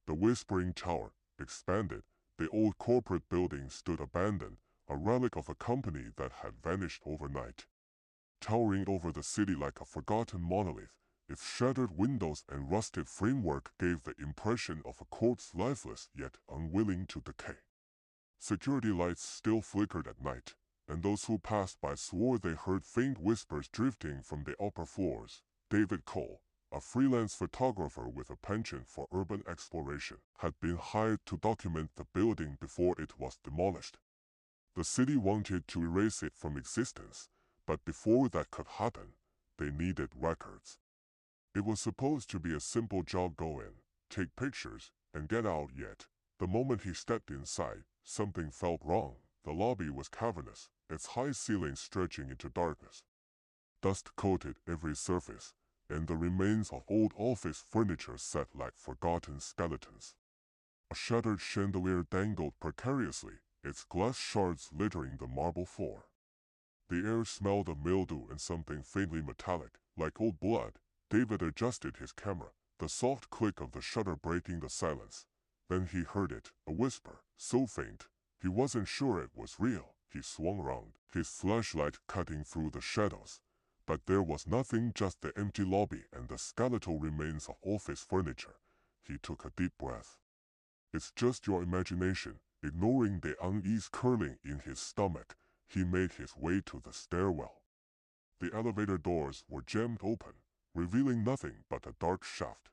The Whispering Tower expanded. The old corporate building stood abandoned, a relic of a company that had vanished overnight. Towering over the city like a forgotten monolith, its shattered windows and rusted framework gave the impression of a corpse lifeless yet unwilling to decay. Security lights still flickered at night, and those who passed by swore they heard faint whispers drifting from the upper floors. David Cole, a freelance photographer with a penchant for urban exploration, had been hired to document the building before it was demolished. The city wanted to erase it from existence, but before that could happen, they needed records. It was supposed to be a simple job: go in, take pictures, and get out. Yet, the moment he stepped inside, something felt wrong. The lobby was cavernous, its high ceiling stretching into darkness. Dust coated every surface, and the remains of old office furniture sat like forgotten skeletons. A shattered chandelier dangled precariously, its glass shards littering the marble floor. The air smelled of mildew and something faintly metallic, like old blood. David adjusted his camera, the soft click of the shutter breaking the silence. Then he heard it, a whisper, so faint, he wasn't sure it was real. He swung around, his flashlight cutting through the shadows. But there was nothing, just the empty lobby and the skeletal remains of office furniture. He took a deep breath. It's just your imagination. Ignoring the unease curling in his stomach, he made his way to the stairwell. The elevator doors were jammed open, revealing nothing but a dark shaft.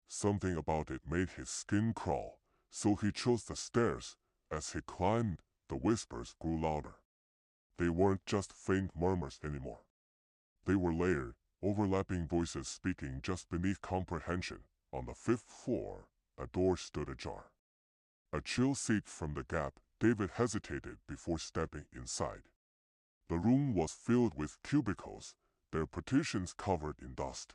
Something about it made his skin crawl, so he chose the stairs. As he climbed, the whispers grew louder. They weren't just faint murmurs anymore. They were layered, overlapping voices speaking just beneath comprehension. On the 5th floor, a door stood ajar. A chill seeped from the gap. David hesitated before stepping inside. The room was filled with cubicles, their partitions covered in dust.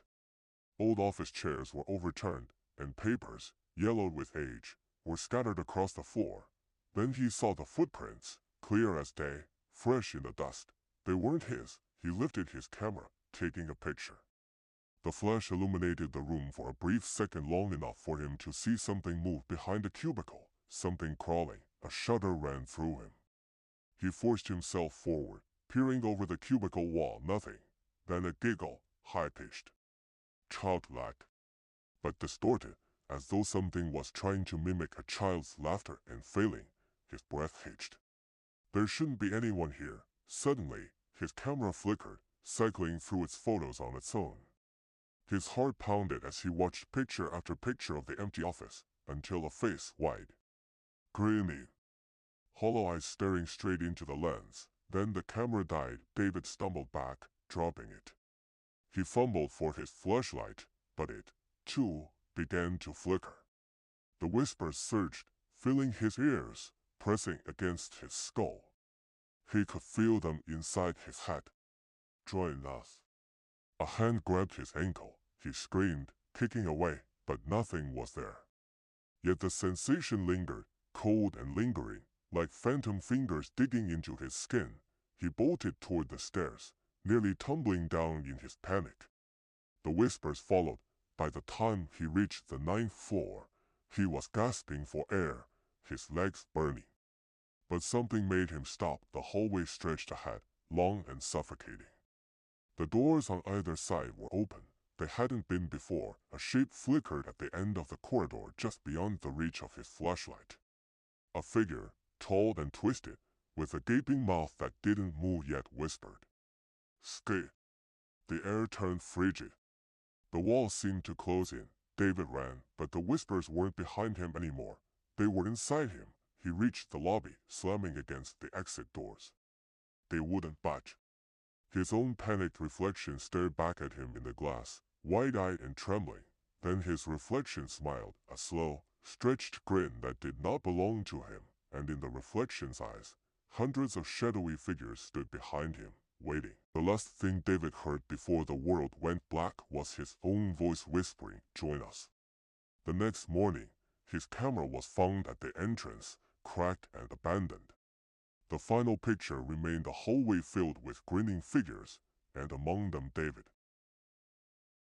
Old office chairs were overturned, and papers, yellowed with age, were scattered across the floor. Then he saw the footprints, clear as day, fresh in the dust. They weren't his. He lifted his camera, taking a picture. The flash illuminated the room for a brief second, long enough for him to see something move behind the cubicle, something crawling. A shudder ran through him. He forced himself forward, peering over the cubicle wall. Nothing. Then a giggle, high-pitched, childlike, but distorted, as though something was trying to mimic a child's laughter and failing. His breath hitched. There shouldn't be anyone here. Suddenly, his camera flickered, cycling through its photos on its own. His heart pounded as he watched picture after picture of the empty office, until a face, wide, grimy, hollow eyes staring straight into the lens. Then the camera died. David stumbled back, dropping it. He fumbled for his flashlight, but it, too, began to flicker. The whispers surged, filling his ears, pressing against his skull. He could feel them inside his head. Join us. A hand grabbed his ankle. He screamed, kicking away, but nothing was there. Yet the sensation lingered, cold and lingering, like phantom fingers digging into his skin. He bolted toward the stairs, nearly tumbling down in his panic. The whispers followed. By the time he reached the 9th floor, he was gasping for air, his legs burning. But something made him stop. The hallway stretched ahead, long and suffocating. The doors on either side were open. They hadn't been before. A shape flickered at the end of the corridor just beyond the reach of his flashlight. A figure, tall and twisted, with a gaping mouth that didn't move yet, whispered, "Stay." The air turned frigid. The walls seemed to close in. David ran, but the whispers weren't behind him anymore. They were inside him. He reached the lobby, slamming against the exit doors. They wouldn't budge. His own panicked reflection stared back at him in the glass, wide-eyed and trembling. Then his reflection smiled, a slow, stretched grin that did not belong to him, and in the reflection's eyes, hundreds of shadowy figures stood behind him, waiting. The last thing David heard before the world went black was his own voice whispering, "Join us." The next morning, his camera was found at the entrance, cracked and abandoned. The final picture remained a hallway filled with grinning figures, and among them David.